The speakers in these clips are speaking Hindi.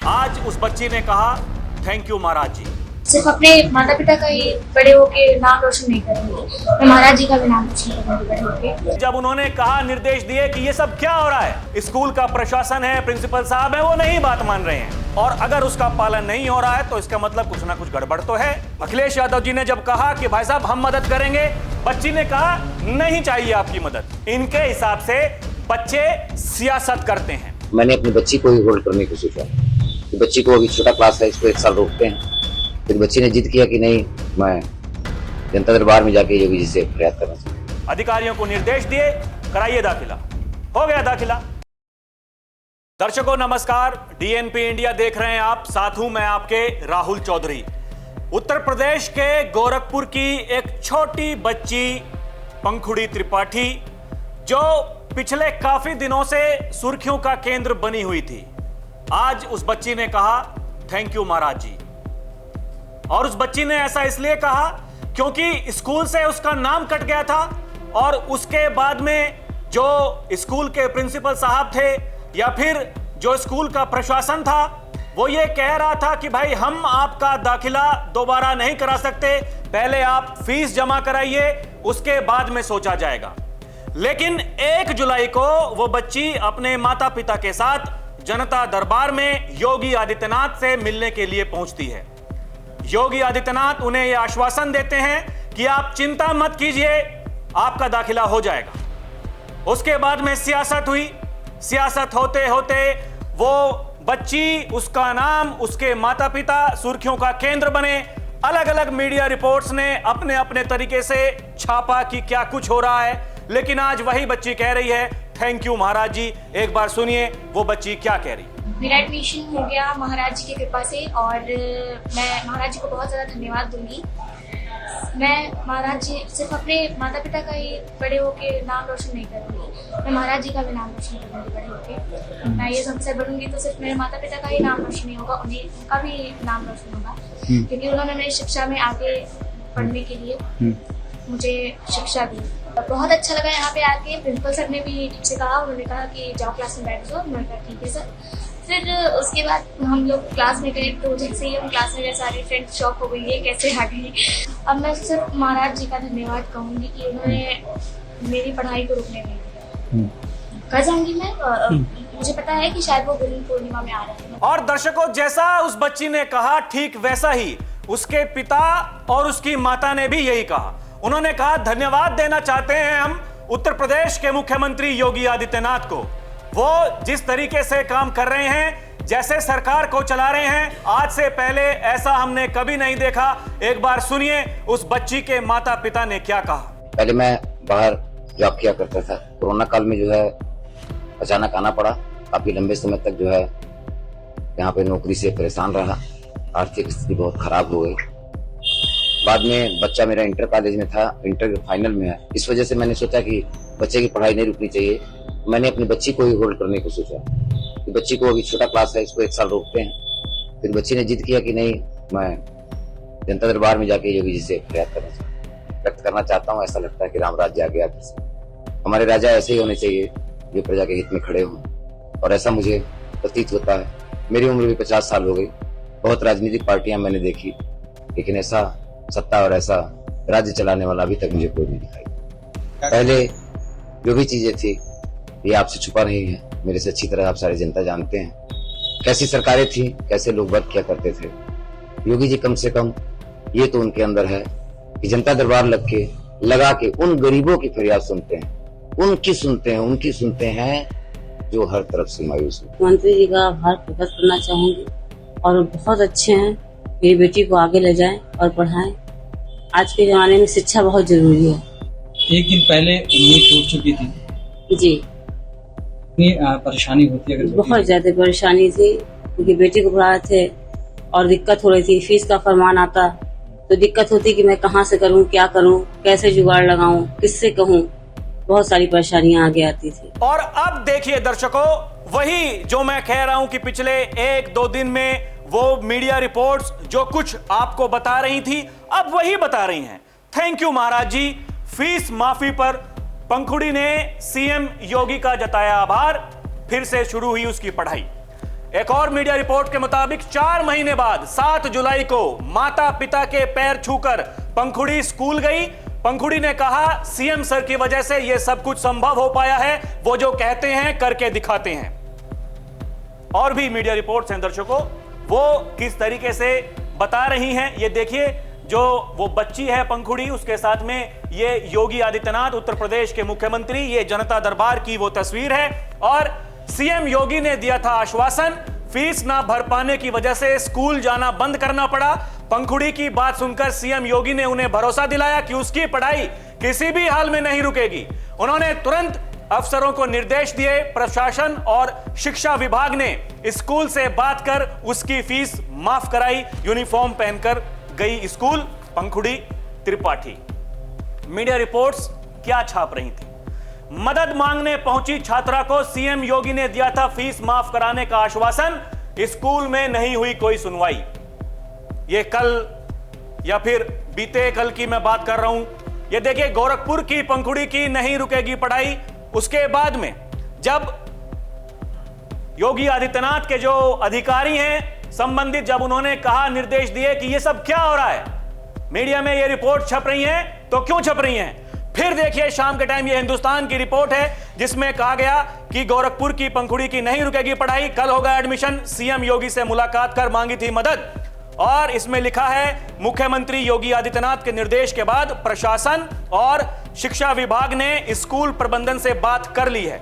आज उस बच्ची ने कहा थैंक यू महाराज जी। सिर्फ अपने माता पिता का ही बड़े होके नाम रोशन नहीं करूंगी, मैं महाराज जी का भी नाम रोशन करूंगी बड़े होके। जब उन्होंने कहा, निर्देश दिए कि ये सब क्या हो रहा है, स्कूल का प्रशासन है, प्रिंसिपल साहब है, वो नहीं बात मान रहे हैं और अगर उसका पालन नहीं हो रहा है तो इसका मतलब कुछ ना कुछ गड़बड़ तो है। अखिलेश यादव जी ने जब कहा कि भाई साहब हम मदद करेंगे, बच्ची ने कहा नहीं चाहिए आपकी मदद। इनके हिसाब से बच्चे सियासत करते हैं। मैंने अपनी बच्ची को ही होल्ड करने की सोचा कि बच्ची को अभी छोटा क्लास है, इसको 1 साल रोकते हैं। फिर बच्ची ने जिद किया कि नहीं, मैं जनता दरबार में जाके योगी जी से फरियाद करना चाहती हूं। अधिकारियों को निर्देश दिए, कराइए दाखिला। हो गया दाखिला। दर्शकों नमस्कार, डीएनपी इंडिया देख रहे हैं आप, साथ हूं मैं आपके राहुल चौधरी। उत्तर प्रदेश के गोरखपुर की एक छोटी बच्ची पंखुड़ी त्रिपाठी, जो पिछले काफी दिनों से सुर्खियों का केंद्र बनी हुई थी, आज उस बच्ची ने कहा थैंक यू महाराज जी। और उस बच्ची ने ऐसा इसलिए कहा क्योंकि स्कूल से उसका नाम कट गया था और उसके बाद में जो स्कूल के प्रिंसिपल साहब थे या फिर जो स्कूल का प्रशासन था, वो ये कह रहा था कि भाई हम आपका दाखिला दोबारा नहीं करा सकते, पहले आप फीस जमा कराइए, उसके बाद में सोचा जाएगा। लेकिन 1 जुलाई को वो बच्ची अपने माता पिता के साथ जनता दरबार में योगी आदित्यनाथ से मिलने के लिए पहुंचती है। योगी आदित्यनाथ उन्हें यह आश्वासन देते हैं कि आप चिंता मत कीजिए, आपका दाखिला हो जाएगा। उसके बाद में सियासत हुई। सियासत होते होते वो बच्ची, उसका नाम, उसके माता पिता सुर्खियों का केंद्र बने। अलग अलग मीडिया रिपोर्ट्स ने अपने अपने तरीके से छापा कि क्या कुछ हो रहा है, लेकिन आज वही बच्ची कह रही है थैंक यू महाराज जी। एक बार सुनिए वो बच्ची क्या कह रही। मेरा एडमिशन हो गया महाराज जी की कृपा से और मैं महाराज जी को बहुत ज़्यादा धन्यवाद दूंगी। मैं महाराज जी, सिर्फ अपने माता पिता का ही बड़े होके नाम रोशन नहीं करूंगी, मैं महाराज जी का भी नाम रोशन करूंगी बड़े होके। मैं ये अफसर बनूंगी तो सिर्फ मेरे माता पिता का ही नाम रोशन नहीं होगा, उनका भी नाम रोशन होगा, क्योंकि उन्होंने मेरी शिक्षा में आगे पढ़ने के लिए मुझे शिक्षा दी। बहुत अच्छा लगा यहाँ पे आके। प्रिंसिपल सर ने भी ठीक से कहा, उन्होंने कहा कि जाओ क्लास में बैठ जाओ, मैंने कहा ठीक है सर। फिर उसके बाद हम लोग क्लास में गए तो जैसे ही हम क्लास में गए सारी फ्रेंड्स शॉक हो गई, ये कैसे आ गई। अब मैं सिर्फ महाराज जी का धन्यवाद कहूँगी कि उन्होंने मेरी पढ़ाई को रुकने नहीं दिया। कर जाऊंगी मैं, मुझे पता है कि शायद वो गुरु पूर्णिमा में आ रहे हैं। और दर्शकों, जैसा उस बच्ची ने कहा ठीक वैसा ही उसके पिता और उसकी माता ने भी यही कहा। उन्होंने कहा धन्यवाद देना चाहते हैं हम उत्तर प्रदेश के मुख्यमंत्री योगी आदित्यनाथ को। वो जिस तरीके से काम कर रहे हैं, जैसे सरकार को चला रहे हैं, आज से पहले ऐसा हमने कभी नहीं देखा। एक बार सुनिए उस बच्ची के माता पिता ने क्या कहा। पहले मैं बाहर जॉब किया करता था। कोरोना काल में जो है अचानक आना पड़ा। काफी लंबे समय तक जो है यहाँ पे नौकरी से परेशान रहा। आर्थिक स्थिति बहुत खराब हो गई। बाद में बच्चा मेरा इंटर कॉलेज में था, इंटर फाइनल में है। इस वजह से मैंने सोचा कि बच्चे की पढ़ाई नहीं रुकनी चाहिए। मैंने अपनी बच्ची को ही होल्ड करने को सोचा कि बच्ची को अभी छोटा क्लास है, इसको 1 साल रोकते हैं। फिर बच्ची ने जिद किया कि नहीं, मैं जनता दरबार में जाके योगी जी से फरियाद व्यक्त करना चाहता हूँ। ऐसा लगता है कि राम राज्य आ गया फिर से। हमारे राजा ऐसे ही होने चाहिए जो प्रजा के हित में खड़े हों, और ऐसा मुझे प्रतीत होता है। मेरी उम्र भी 50 साल हो गई। बहुत राजनीतिक पार्टियां मैंने देखी, लेकिन ऐसा सत्ता और ऐसा राज्य चलाने वाला अभी तक मुझे कोई नहीं दिखाई। पहले जो भी चीजें थी ये आपसे छुपा नहीं है, मेरे से अच्छी तरह आप सारी जनता जानते हैं कैसी सरकारें थी, कैसे लोग वर्क किया करते थे। योगी जी कम से कम ये तो उनके अंदर है कि जनता दरबार लगा के उन गरीबों की फरियाद सुनते हैं, उनकी सुनते हैं जो हर तरफ से मायूस है। मुख्यमंत्री जी का आभार प्रकट करना चाहूंगी, और बहुत अच्छे हैं, मेरी बेटी को आगे ले जाएं और पढ़ाएं। आज के जमाने में शिक्षा बहुत जरूरी है। एक दिन पहले उम्मीद टूट चुकी थी जी, इतनी परेशानी होती है? बहुत ज्यादा परेशानी थी, क्योंकि बेटी को पढ़ा रहे थे और दिक्कत हो रही थी। फीस का फरमान आता तो दिक्कत होती कि मैं कहाँ से करूँ, क्या करूँ, कैसे जुगाड़ लगाऊं, किससे कहूँ, बहुत सारी परेशानियां आगे आती थी। और अब देखिए दर्शकों, वही जो मैं कह रहा हूं कि पिछले 1-2 दिन में वो मीडिया रिपोर्ट्स जो कुछ आपको बता रही थी, अब वही बता रही हैं। Thank you Maharaj ji. Fees माफी पर पंखुड़ी ने सीएम योगी का जताया आभार। फिर से शुरू हुई उसकी पढ़ाई। एक और मीडिया रिपोर्ट के मुताबिक 4 महीने बाद 7 जुलाई को माता पिता के पैर छूकर पंखुड़ी स्कूल गई। पंखुड़ी ने कहा सीएम सर की वजह से यह सब कुछ संभव हो पाया है, वो जो कहते हैं करके दिखाते हैं। और भी मीडिया रिपोर्ट्स हैं दर्शकों, वो किस तरीके से बता रही हैं ये देखिए। जो वो बच्ची है पंखुड़ी, उसके साथ में ये योगी आदित्यनाथ उत्तर प्रदेश के मुख्यमंत्री, ये जनता दरबार की वो तस्वीर है। और सीएम योगी ने दिया था आश्वासन, फीस ना भर पाने की वजह से स्कूल जाना बंद करना पड़ा। पंखुड़ी की बात सुनकर सीएम योगी ने उन्हें भरोसा दिलाया कि उसकी पढ़ाई किसी भी हाल में नहीं रुकेगी। उन्होंने तुरंत अफसरों को निर्देश दिए। प्रशासन और शिक्षा विभाग ने स्कूल से बात कर उसकी फीस माफ कराई। यूनिफॉर्म पहनकर गई स्कूल पंखुड़ी त्रिपाठी। मीडिया रिपोर्ट्स क्या छाप रही थी? मदद मांगने पहुंची छात्रा को सीएम योगी ने दिया था फीस माफ कराने का आश्वासन, स्कूल में नहीं हुई कोई सुनवाई। ये कल या फिर बीते कल की मैं बात कर रहा हूं। ये देखिए, गोरखपुर की पंखुड़ी की नहीं रुकेगी पढ़ाई। उसके बाद में जब योगी आदित्यनाथ के जो अधिकारी हैं संबंधित, जब उन्होंने कहा, निर्देश दिए कि ये सब क्या हो रहा है, मीडिया में ये रिपोर्ट छप रही हैं, तो क्यों छप रही हैं? फिर देखिए शाम के टाइम ये हिंदुस्तान की रिपोर्ट है जिसमें कहा गया कि गोरखपुर की पंखुड़ी की नहीं रुकेगी पढ़ाई, कल होगा एडमिशन, सीएम योगी से मुलाकात कर मांगी थी मदद। और इसमें लिखा है मुख्यमंत्री योगी आदित्यनाथ के निर्देश के बाद प्रशासन और शिक्षा विभाग ने स्कूल प्रबंधन से बात कर ली है।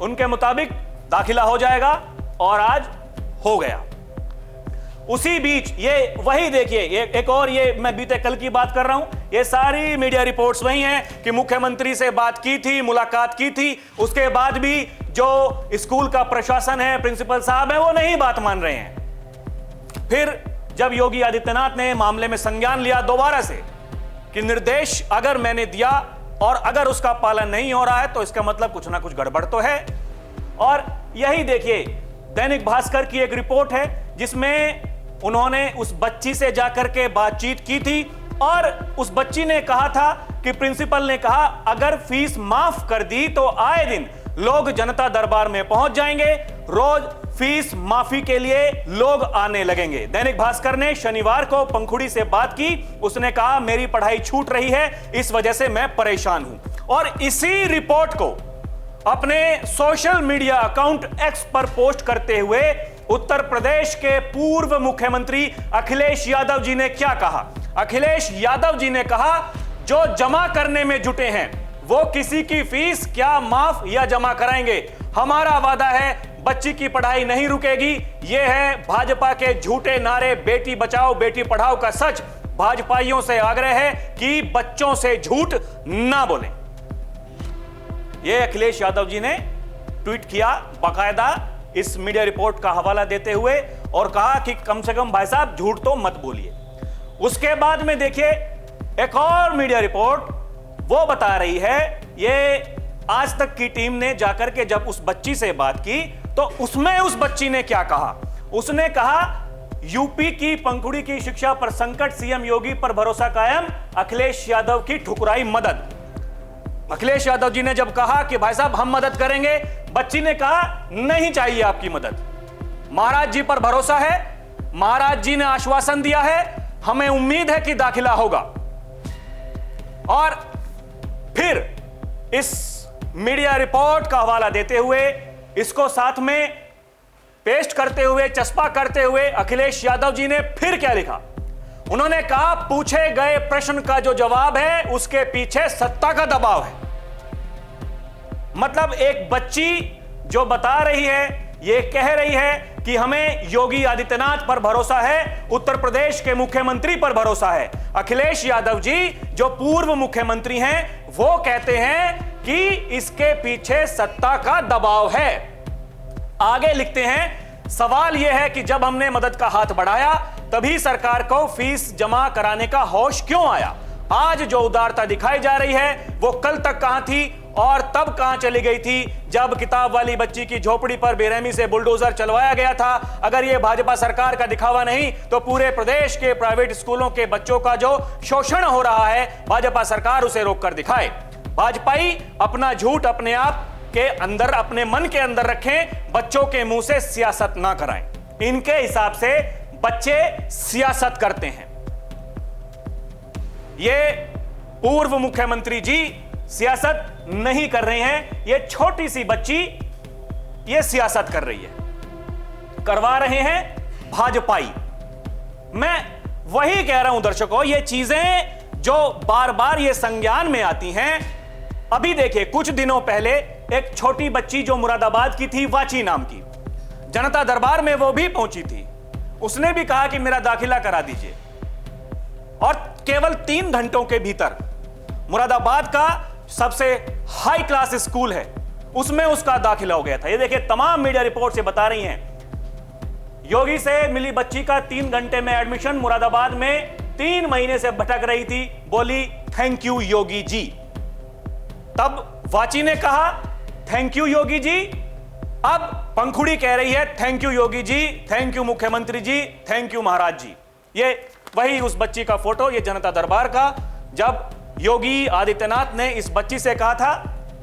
उनके मुताबिक दाखिला हो जाएगा और आज हो गया। उसी बीच ये वही देखिए, एक और ये मैं बीते कल की बात कर रहा हूं, ये सारी मीडिया रिपोर्ट्स वही हैं कि मुख्यमंत्री से बात की थी, मुलाकात की थी, उसके बाद भी जो स्कूल का प्रशासन है, प्रिंसिपल साहब है, वो नहीं बात मान रहे हैं। फिर जब योगी आदित्यनाथ ने मामले में संज्ञान लिया दोबारा से कि निर्देश अगर मैंने दिया और अगर उसका पालन नहीं हो रहा है तो इसका मतलब कुछ ना कुछ गड़बड़ तो है। और यही देखिए दैनिक भास्कर की एक रिपोर्ट है जिसमें उन्होंने उस बच्ची से जाकर के बातचीत की थी और उस बच्ची ने कहा था कि प्रिंसिपल ने कहा अगर फीस माफ कर दी तो आए दिन लोग जनता दरबार में पहुंच जाएंगे, रोज फीस माफी के लिए लोग आने लगेंगे। दैनिक भास्कर ने शनिवार को पंखुड़ी से बात की, उसने कहा मेरी पढ़ाई छूट रही है, इस वजह से मैं परेशान हूं। और इसी रिपोर्ट को अपने सोशल मीडिया अकाउंट एक्स पर पोस्ट करते हुए उत्तर प्रदेश के पूर्व मुख्यमंत्री अखिलेश यादव जी ने क्या कहा? अखिलेश यादव जी ने कहा जो जमा करने में जुटे हैं वो किसी की फीस क्या माफ या जमा कराएंगे। हमारा वादा है बच्ची की पढ़ाई नहीं रुकेगी। यह है भाजपा के झूठे नारे बेटी बचाओ बेटी पढ़ाओ का सच। भाजपाइयों से आग्रह है कि बच्चों से झूठ ना बोलें। यह अखिलेश यादव जी ने ट्वीट किया बाकायदा इस मीडिया रिपोर्ट का हवाला देते हुए और कहा कि कम से कम भाई साहब झूठ तो मत बोलिए। उसके बाद में देखिए एक और मीडिया रिपोर्ट वो बता रही है, ये आज तक की टीम ने जाकर के जब उस बच्ची से बात की तो उसमें उस बच्ची ने क्या कहा? उसने कहा यूपी की पंखुड़ी की शिक्षा पर संकट, सीएम योगी पर भरोसा कायम, अखिलेश यादव की ठुकराई मदद। अखिलेश यादव जी ने जब कहा कि भाई साहब हम मदद करेंगे, बच्ची ने कहा नहीं चाहिए आपकी मदद, महाराज जी पर भरोसा है, महाराज जी ने आश्वासन दिया है, हमें उम्मीद है कि दाखिला होगा। और फिर इस मीडिया रिपोर्ट का हवाला देते हुए इसको साथ में पेस्ट करते हुए चस्पा करते हुए अखिलेश यादव जी ने फिर क्या लिखा? उन्होंने कहा पूछे गए प्रश्न का जो जवाब है उसके पीछे सत्ता का दबाव है। मतलब एक बच्ची जो बता रही है, ये कह रही है कि हमें योगी आदित्यनाथ पर भरोसा है, उत्तर प्रदेश के मुख्यमंत्री पर भरोसा है। अखिलेश यादव जी जो पूर्व मुख्यमंत्री हैं वो कहते हैं कि इसके पीछे सत्ता का दबाव है। आगे लिखते हैं सवाल यह है कि जब हमने मदद का हाथ बढ़ाया तभी सरकार को फीस जमा कराने का होश क्यों आया? आज जो उदारता दिखाई जा रही है वो कल तक कहां थी और तब कहां चली गई थी जब किताब वाली बच्ची की झोपड़ी पर बेरहमी से बुलडोजर चलवाया गया था? अगर यह भाजपा सरकार का दिखावा नहीं तो पूरे प्रदेश के प्राइवेट स्कूलों के बच्चों का जो शोषण हो रहा है भाजपा सरकार उसे रोककर दिखाए। भाजपाई अपना झूठ अपने आप के अंदर, अपने मन के अंदर रखें, बच्चों के मुंह से सियासत ना कराएं। इनके हिसाब से बच्चे सियासत करते हैं। ये पूर्व मुख्यमंत्री जी सियासत नहीं कर रहे हैं, ये छोटी सी बच्ची ये सियासत कर रही है, करवा रहे हैं भाजपाई। मैं वही कह रहा हूं दर्शकों, ये चीजें जो बार बार ये संज्ञान में आती हैं। अभी देखिए, कुछ दिनों पहले एक छोटी बच्ची जो मुरादाबाद की थी, वाची नाम की, जनता दरबार में वो भी पहुंची थी। उसने भी कहा कि मेरा दाखिला करा दीजिए, और केवल 3 घंटों के भीतर मुरादाबाद का सबसे हाई क्लास स्कूल है, उसमें उसका दाखिला हो गया था। ये देखिए, तमाम मीडिया रिपोर्ट से बता रही हैं, योगी से मिली बच्ची का 3 घंटे में एडमिशन। मुरादाबाद में 3 महीने से भटक रही थी, बोली थैंक यू योगी जी। तब वाची ने कहा थैंक यू योगी जी, अब पंखुड़ी कह रही है thank you Yogi ji, thank you मुख्यमंत्री जी, थैंक यू महाराज जी। ये वही उस बच्ची का फोटो, ये जनता दरबार का, जब योगी आदित्यनाथ ने इस बच्ची से कहा था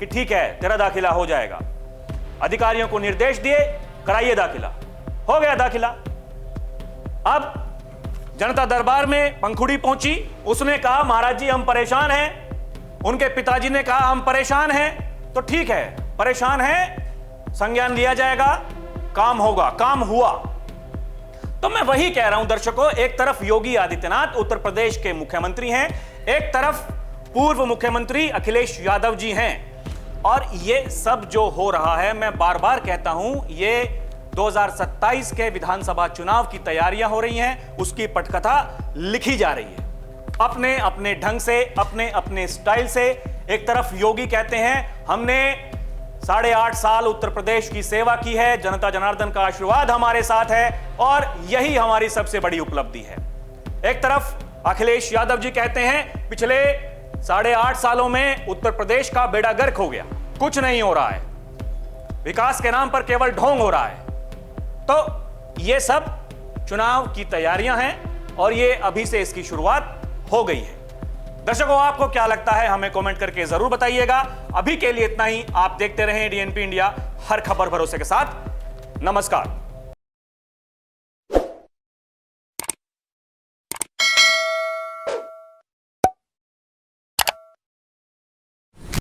कि ठीक है तेरा दाखिला हो जाएगा। अधिकारियों को निर्देश दिए, कराइए दाखिला, हो गया दाखिला। अब जनता दरबार में पंखुड़ी पहुंची, उसने कहा महाराज जी हम परेशान हैं। उनके पिताजी ने कहा हम परेशान हैं, तो ठीक है परेशान हैं, संज्ञान लिया जाएगा, काम होगा। काम हुआ। तो मैं वही कह रहा हूं दर्शकों, एक तरफ योगी आदित्यनाथ उत्तर प्रदेश के मुख्यमंत्री हैं, एक तरफ पूर्व मुख्यमंत्री अखिलेश यादव जी हैं, और ये सब जो हो रहा है, मैं बार बार कहता हूं, ये 2027 के विधानसभा चुनाव की तैयारियां हो रही हैं, उसकी पटकथा लिखी जा रही है अपने अपने ढंग से, अपने अपने स्टाइल से। एक तरफ योगी कहते हैं हमने 8.5 साल उत्तर प्रदेश की सेवा की है, जनता जनार्दन का आशीर्वाद हमारे साथ है और यही हमारी सबसे बड़ी उपलब्धि है। एक तरफ अखिलेश यादव जी कहते हैं पिछले 8.5 सालों में उत्तर प्रदेश का बेड़ा गर्क हो गया, कुछ नहीं हो रहा है, विकास के नाम पर केवल ढोंग हो रहा है। तो ये सब चुनाव की तैयारियां हैं और ये अभी से इसकी शुरुआत हो गई है। दर्शकों, आपको क्या लगता है हमें कमेंट करके जरूर बताइएगा। अभी के लिए इतना ही। आप देखते रहें डीएनपी इंडिया, हर खबर भरोसे के साथ। नमस्कार।